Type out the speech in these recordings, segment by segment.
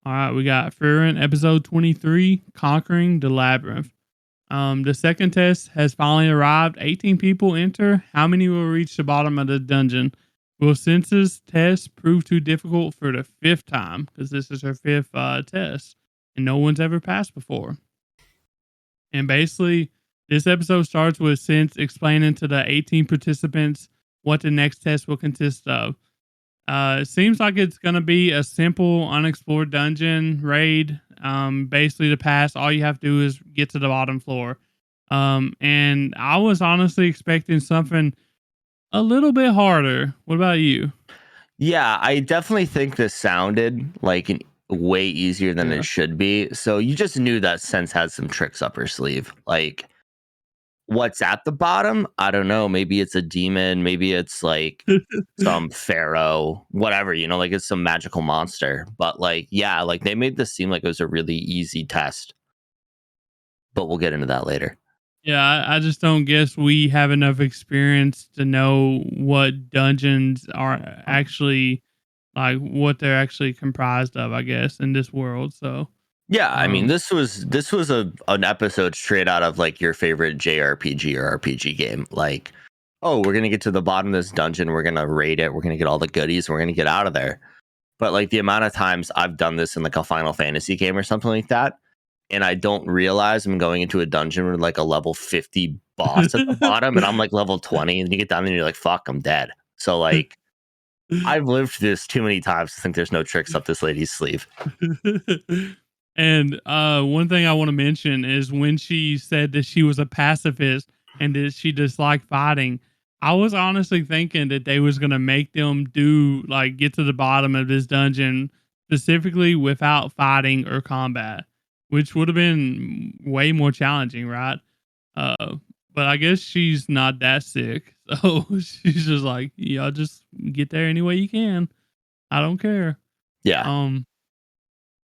All right, we got Frieren, episode 23, Conquering the Labyrinth. The second test has finally arrived. 18 people enter. How many will reach the bottom of the dungeon? Will Sense's test prove too difficult for the fifth time? Because this is her fifth test, and no one's ever passed before. And basically, this episode starts with Sense explaining to the 18 participants what the next test will consist of. It seems like it's going to be a simple unexplored dungeon raid. Basically, to pass, all you have to do is get to the bottom floor. And I was honestly expecting something a little bit harder. What about you? Yeah, I definitely think this sounded like way easier than Yeah. it should be. So you just knew that Sense had some tricks up her sleeve. Like, what's at the bottom? I don't know. Maybe it's a demon. Maybe it's like some pharaoh, whatever, like it's some magical monster. But like, yeah, like they made this seem like it was a really easy test. But we'll get into that later. Yeah, I just don't guess we have enough experience to know what dungeons are actually like what they're actually comprised of, I guess, in this world. So Yeah, I mean, um this was an episode straight out of like your favorite JRPG or RPG game. Like, oh, we're gonna get to the bottom of this dungeon, we're gonna raid it, we're gonna get all the goodies, and we're gonna get out of there. But like the amount of times I've done this in like a Final Fantasy game or something like that, and I don't realize I'm going into a dungeon with like a level 50 boss at the bottom, and I'm like level 20, and you get down there and you're like, fuck, I'm dead. So like I've lived through this too many times to think there's no tricks up this lady's sleeve. And one thing I want to mention is when she said that she was a pacifist and that she disliked fighting, I was honestly thinking that they was gonna make them do like get to the bottom of this dungeon specifically without fighting or combat, which would have been way more challenging, right? Uh, but I guess she's not that sick, so she's just like, yeah, just get there any way you can. I don't care. Yeah. Um,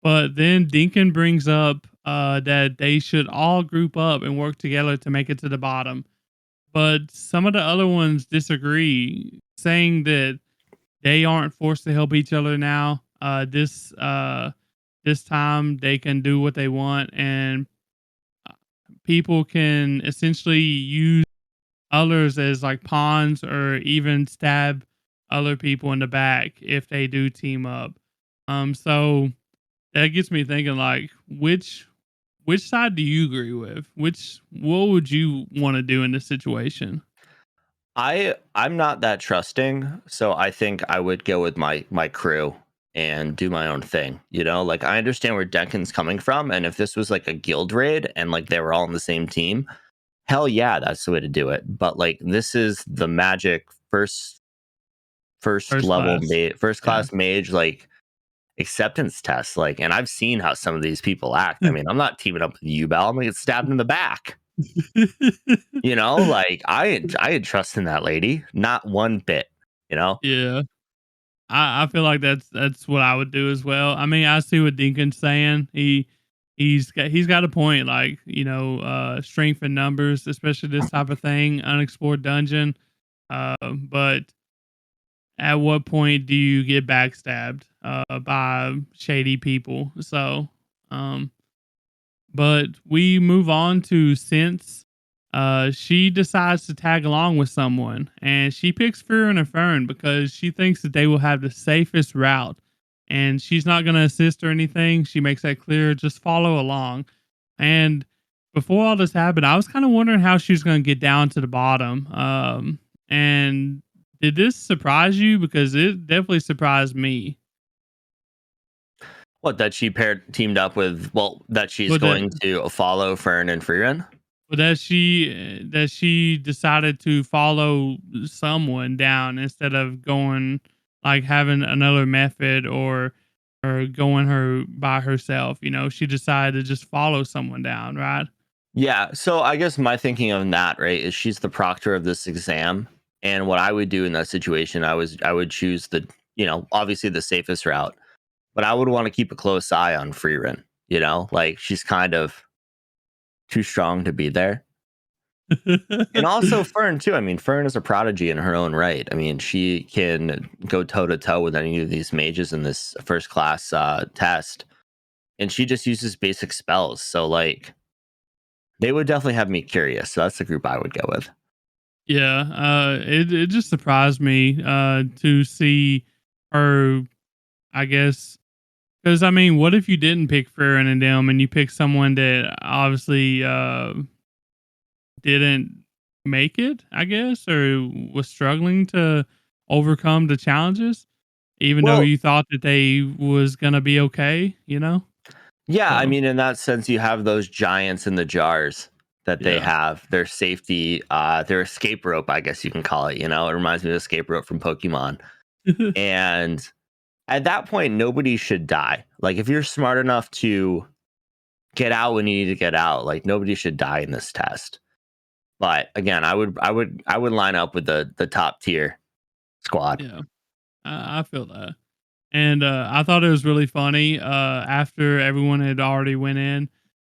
but then Deacon brings up that they should all group up and work together to make it to the bottom. But some of the other ones disagree, saying that they aren't forced to help each other now. This time they can do what they want, and people can essentially use others as like pawns or even stab other people in the back if they do team up. So that gets me thinking like which side do you agree with? What would you want to do in this situation? I'm not that trusting, so I think I would go with my crew and do my own thing. Like I understand where Degen's coming from, and if this was like a guild raid and like they were all on the same team, hell yeah, that's the way to do it. But like this is the magic first First level class. first Yeah. class mage like acceptance test. Like, and I've seen how some of these people act. I mean, I'm not teaming up with you, Bell. I'm gonna get stabbed in the back. Like I had trust in that lady, not one bit. Yeah. I feel like that's what I would do as well. I mean, I see what Dinkin's saying. He's got a point. Like strength in numbers, especially this type of thing, unexplored dungeon. But at what point do you get backstabbed by shady people? So, um, but we move on to Sense. She decides to tag along with someone, and she picks Fear and Fern because she thinks that they will have the safest route, and she's not going to assist or anything. She makes that clear. Just follow along. And before all this happened, I was kind of wondering how she's going to get down to the bottom. And did this surprise you? Because it definitely surprised me. What, that she teamed up with? Well, that she's But that going to follow Fern and Frieren. But that she decided to follow someone down instead of going like having another method or going her by herself. She decided to just follow someone down, right? Yeah. So I guess my thinking on that, right, is she's the proctor of this exam, and what I would do in that situation, I would choose the obviously the safest route, but I would want to keep a close eye on Frieren. Like she's kind of too strong to be there. And also Fern too. I mean, Fern is a prodigy in her own right. I mean, she can go toe to toe with any of these mages in this first class test. and she just uses basic spells. So like they would definitely have me curious. So that's the group I would go with. Yeah, it just surprised me to see her. I guess because I mean, what if you didn't pick Frieren and them, and you picked someone that obviously didn't make it? I guess, or was struggling to overcome the challenges, even though Well, you thought that they was gonna be okay. You know? yeah, I So mean, in that sense, you have those giants in the jars that they yeah. have their safety, their escape rope, I guess you can call it. You know, it reminds me of escape rope from Pokemon. And at that point, nobody should die. Like, if you're smart enough to get out when you need to get out, like nobody should die in this test. But again, I would line up with the top tier squad. Yeah, I feel that. And I thought it was really funny. After everyone had already went in,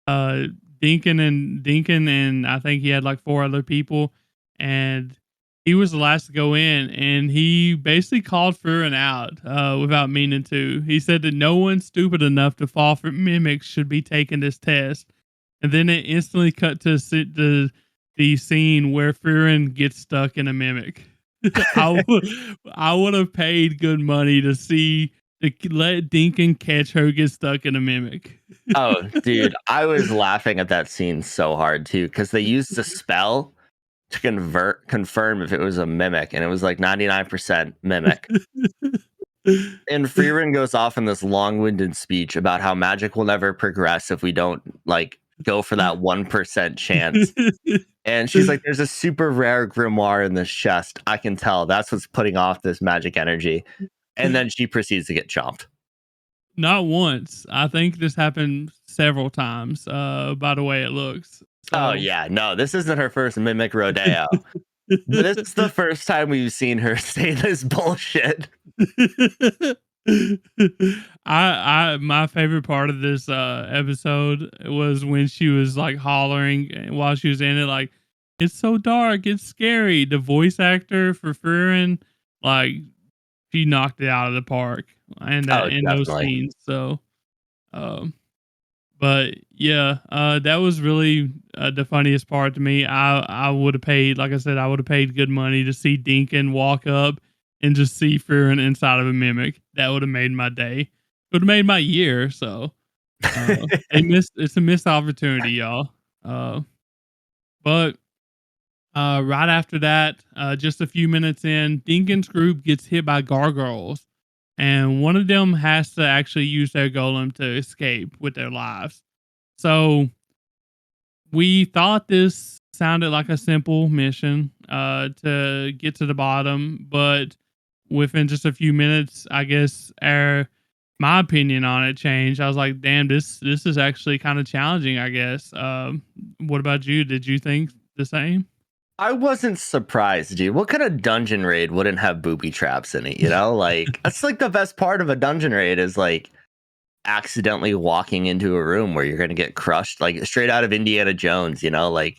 uh, Dinkin and I think he had like four other people, and he was the last to go in, and he basically called Furin out without meaning to. He said that no one stupid enough to fall for mimics should be taking this test, and then it instantly cut to the scene where Furin gets stuck in a mimic. I would have paid good money to see let Dinkin catch her get stuck in a mimic. Oh, dude, I was laughing at that scene so hard too because they used a spell to confirm if it was a mimic, and it was like 99% mimic. And Frieren goes off in this long-winded speech about how magic will never progress if we don't like go for that 1% chance. And she's like, "There's a super rare grimoire in this chest. I can tell. That's what's putting off this magic energy." And then she proceeds to get chomped. Not once. I think this happened several times. By the way it looks. Oh So yeah, no, this isn't her first mimic rodeo. But this is the first time we've seen her say this bullshit. I my favorite part of this episode was when she was like hollering while she was in it, like, it's so dark, it's scary. The voice actor for Frieren, like, she knocked it out of the park and that Oh, in those definitely. scenes. So um but yeah, that was really the funniest part to me. I would have paid, like I said, I would have paid good money to see Dinkin walk up and just see Fearin inside of a mimic. That would have made my day. Would have made my year. So they missed. It's a missed opportunity, y'all. Uh, but right after that, just a few minutes in, Dinkin's group gets hit by gargoyles, and one of them has to actually use their golem to escape with their lives. So we thought this sounded like a simple mission to get to the bottom, but within just a few minutes, I guess my opinion on it changed. I was like, "Damn, this is actually kind of challenging." I guess. What about you? Did you think the same? I wasn't surprised, dude. What kind of dungeon raid wouldn't have booby traps in it? You know, like that's like the best part of a dungeon raid is like accidentally walking into a room where you're gonna get crushed, like straight out of Indiana Jones. You know, like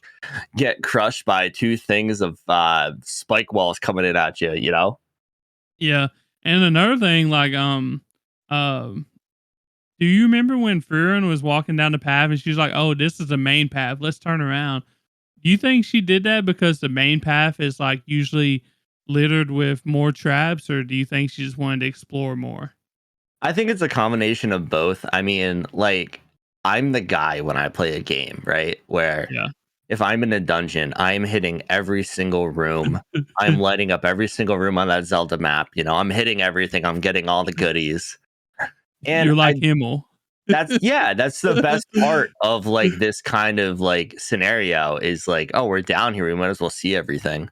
get crushed by two things of spike walls coming in at you. You know. Yeah, and another thing, like, um, do you remember when Frieren was walking down the path and she's like, "Oh, this is the main path. Let's turn around." Do you think she did that because the main path is like usually littered with more traps, or do you think she just wanted to explore more? I think it's a combination of both. I mean, like, I'm the guy when I play a game, right? Where Yeah. if I'm in a dungeon, I'm hitting every single room. I'm lighting up every single room on that Zelda map. You know, I'm hitting everything. I'm getting all the goodies. And You're I like Himmel. that's the best part of like this kind of like scenario is like, oh, we're down here. We might as well see everything.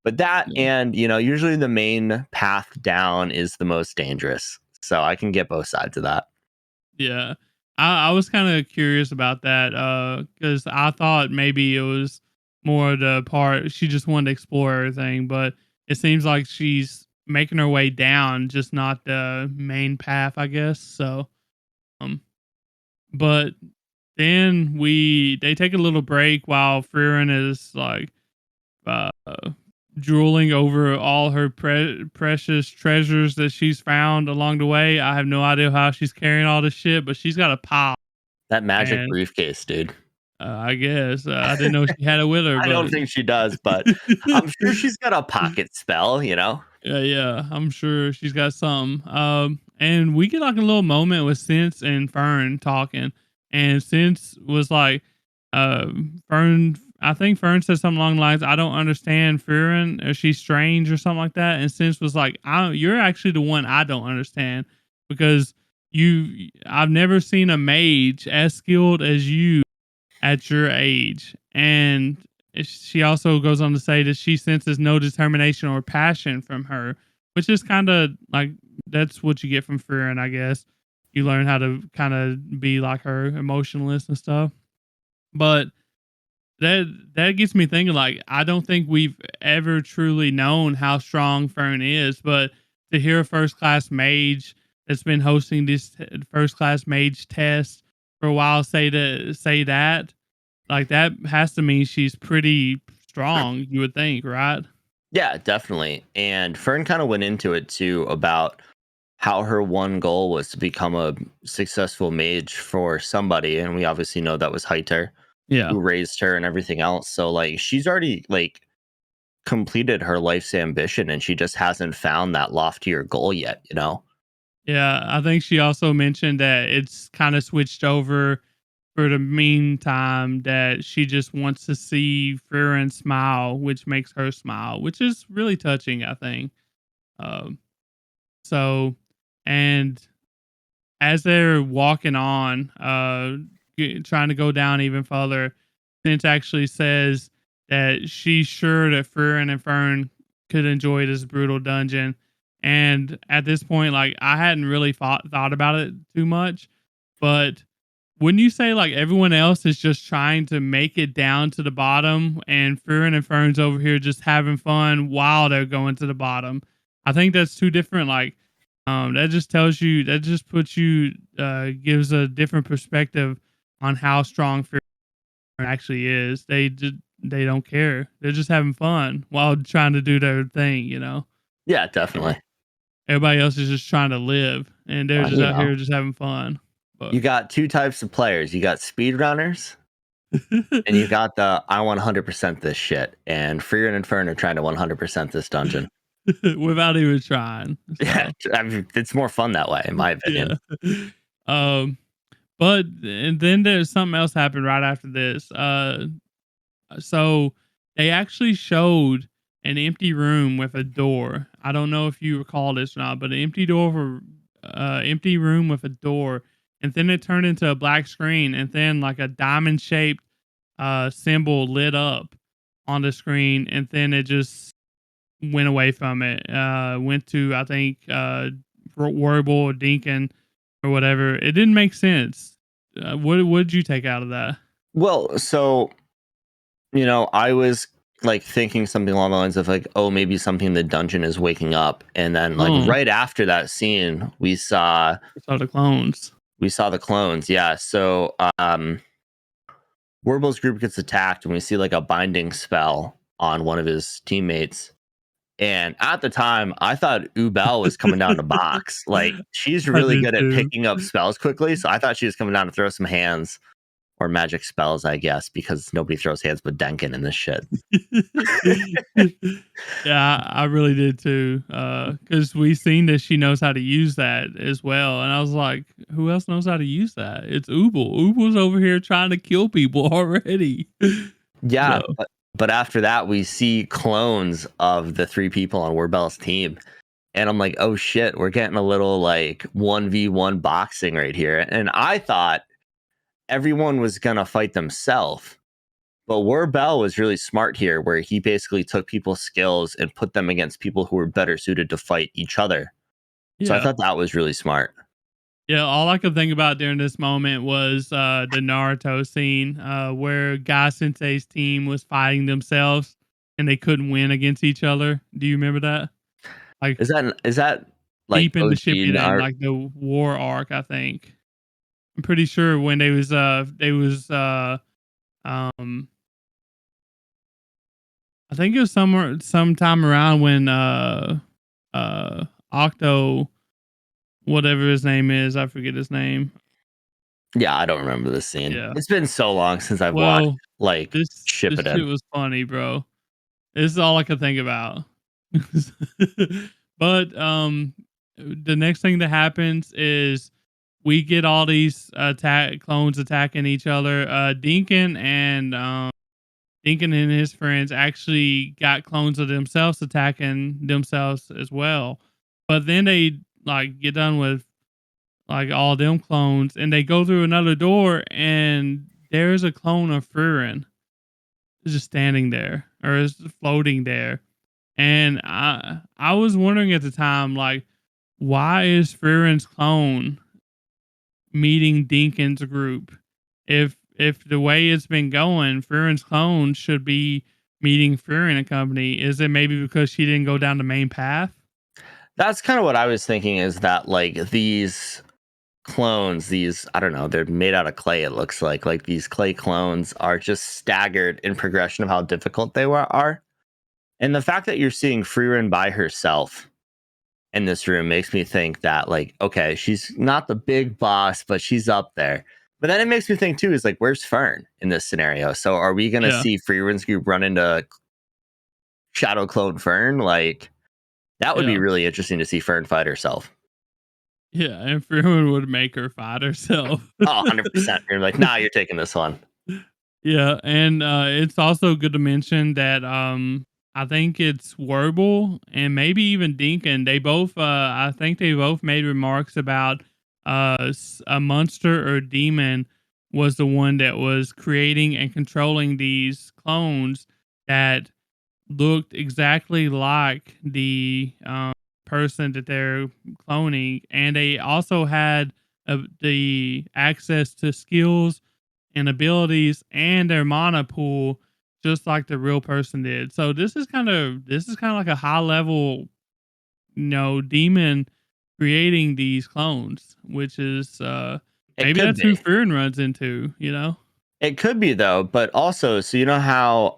But that Yeah. and usually the main path down is the most dangerous. So I can get both sides of that. Yeah. I was kind of curious about that because I thought maybe it was more the part she just wanted to explore everything, but it seems like she's making her way down, just not the main path, I guess. So, um, but then they take a little break while Frieren is like uh drooling over all her precious treasures that she's found along the way. I have no idea how she's carrying all this shit, but she's got a pile. That magic And briefcase, dude. I guess I didn't know she had it with her, I don't but think she does, but I'm sure she's got a pocket spell, you know? yeah, yeah, I'm sure she's got some. And we get like a little moment with Sense and Fern talking, and Sense was like, Fern. I think Fern said something along the lines, "I don't understand Frieren, or she's strange, or something like that." And Sense was like, You're actually the one I don't understand because I've never seen a mage as skilled as you at your age." And she also goes on to say that she senses no determination or passion from her, which is kind of like that's what you get from Frieren, I guess. You learn how to kind of be like her, emotionless and stuff. But that gets me thinking. Like, I don't think we've ever truly known how strong Fern is, but to hear a first class mage that's been hosting this first class mage test for a while say that, like, that has to mean she's pretty strong, you would think, right? Yeah, definitely. And Fern kind of went into it too about how her one goal was to become a successful mage for somebody. And we obviously know that was Heiter, Yeah. who raised her and everything else. So like she's already like completed her life's ambition and she just hasn't found that loftier goal yet, you know? Yeah, I think she also mentioned that it's kinda switched over for the meantime, that she just wants to see Frieren smile, which makes her smile, which is really touching, I think. Um, so and as they're walking on, trying to go down even further, Cinch actually says that she's sure that Frieren and Fern could enjoy this brutal dungeon. And at this point, like, I hadn't really thought about it too much, but wouldn't you say like everyone else is just trying to make it down to the bottom, and Frieren and Fern's over here just having fun while they're going to the bottom? I think that's two different, like, that just tells you, that just puts you, gives a different perspective on how strong Frieren actually is. They don't care. They're just having fun while trying to do their thing, you know. Yeah, Uh, definitely. Everybody else is just trying to live, and they're just You out know, here just having fun. But you got two types of players. You got speedrunners and you got the I want 100% this shit. And Freer and Fern are trying to 100% this dungeon. without even trying. Yeah, So I mean, it's more fun that way, in my yeah. opinion. Um, but and then there's something else happened right after this. So they actually showed an empty room with a door. I don't know if you recall this or not, but an empty room with a door, and then it turned into a black screen, and then like a diamond shaped symbol lit up on the screen, and then it just went away from it. Went to, I think, Warble or Deacon or whatever. It didn't make sense. What did you take out of that? Well, so, you know, I was like thinking something along the lines of like, oh, maybe something in the dungeon is waking up. And then like Oh, right after that scene, I saw the clones. we saw the clones. Yeah. So Warble's group gets attacked and we see like a binding spell on one of his teammates. And at the time, I thought Ubel was coming down to box. Like she's I really did good at too. picking up spells quickly. So I thought she was coming down to throw some hands or magic spells, I guess, because nobody throws hands but Denken in this shit. Yeah, I really did too. Because we seen that she knows how to use that as well, and I was like, "Who else knows how to use that?" It's Ubel. Ubel's over here trying to kill people already. So Yeah, but after that, we see clones of the three people on Warbell's team. And I'm like, oh shit, we're getting a little like 1v1 boxing right here. And I thought everyone was gonna fight themselves. But Warbell was really smart here, where he basically took people's skills and put them against people who were better suited to fight each other. So I yeah, thought that was really smart. yeah. All I could think about during this moment was the Naruto scene where Guy Sensei's team was fighting themselves and they couldn't win against each other. Do you remember that? Like, Is that like deep into OG Shippuden, art? like the war arc, I think. I'm pretty sure when they was um I think it was somewhere sometime around when Octo, whatever his name is, I forget his name. Yeah, I don't remember this scene. Yeah. It's been so long since I've watched Well, like this Shippuden. shit was funny, bro. This is all I could think about. But the next thing that happens is we get all these attack clones attacking each other. Deacon and his friends actually got clones of themselves attacking themselves as well. But then they like get done with like all them clones and they go through another door and there's a clone of Frieren just standing there or is floating there. And I was wondering at the time, like, why is Frieren's clone meeting Dinkin's group? If the way it's been going, Frieren's clone should be meeting Frieren and company. Is it maybe because she didn't go down the main path? That's kind of what I was thinking, is that like these clones, these, I don't know, they're made out of clay, it looks like these clay clones are just staggered in progression of how difficult they are. And the fact that you're seeing Frieren by herself in this room makes me think that, like, okay, she's not the big boss, but she's up there. But then it makes me think too, is like, where's Fern in this scenario? So are we gonna Yeah, see Frieren's group run into Shadow Clone Fern? Like, that would be yeah, really interesting to see Fern fight herself. yeah. And Frieren would make her fight herself. Oh, 100%. You're like, nah, you're taking this one. Yeah, and it's also good to mention that I think it's Werble and maybe even Dinkin. They both I think they both made remarks about a monster or demon was the one that was creating and controlling these clones that looked exactly like the person that they're cloning, and they also had the access to skills and abilities and their mana pool just like the real person did. So this is kind of like a high level, demon creating these clones, which is It maybe could that's who be. Frieren runs into. It could be though, but also, so you know how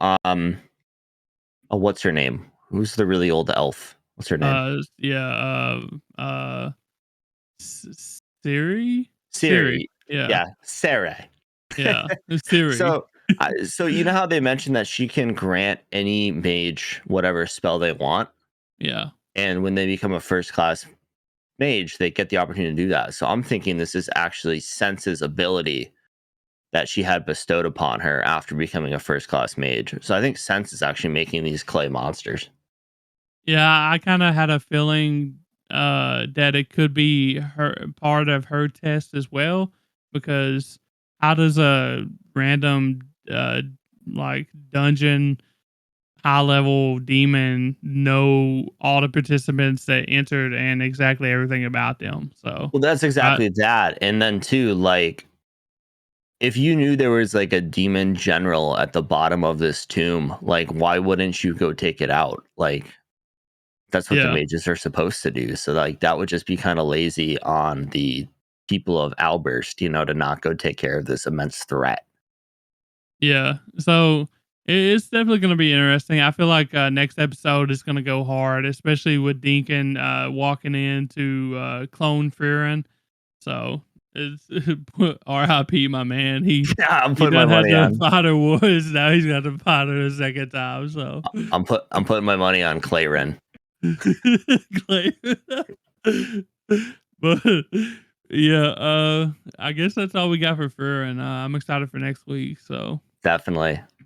oh, what's her name? Who's the really old elf? What's her name? Yeah, Siri? Siri. Siri. Yeah. Yeah, Sarah. Yeah. It's Siri. So, so you know how they mentioned that she can grant any mage whatever spell they want, Yeah. and when they become a first class mage, they get the opportunity to do that. So I'm thinking this is actually Sense's ability that she had bestowed upon her after becoming a first class mage. So I think Sense is actually making these clay monsters. Yeah, I kind of had a feeling that it could be her part of her test as well, because how does a random like dungeon high level demon know all the participants that entered and exactly everything about them? So, Well, that's I exactly that. And then too, like, if you knew there was like a demon general at the bottom of this tomb, like, why wouldn't you go take it out? Like, that's what the yeah. mages are supposed to do. So like that would just be kind of lazy on the people of Alburst, to not go take care of this immense threat. Yeah. So it's definitely going to be interesting. I feel like next episode is going to go hard, especially with Deacon walking in to clone Frieren. So it's RIP, my man. He Yeah, I'm he putting my done had money to on. fight her once. Now he's got to fight her a second time. So I'm putting my money on Clayren. Clay- but yeah, I guess that's all we got for Frieren. I'm excited for next week. So. Definitely.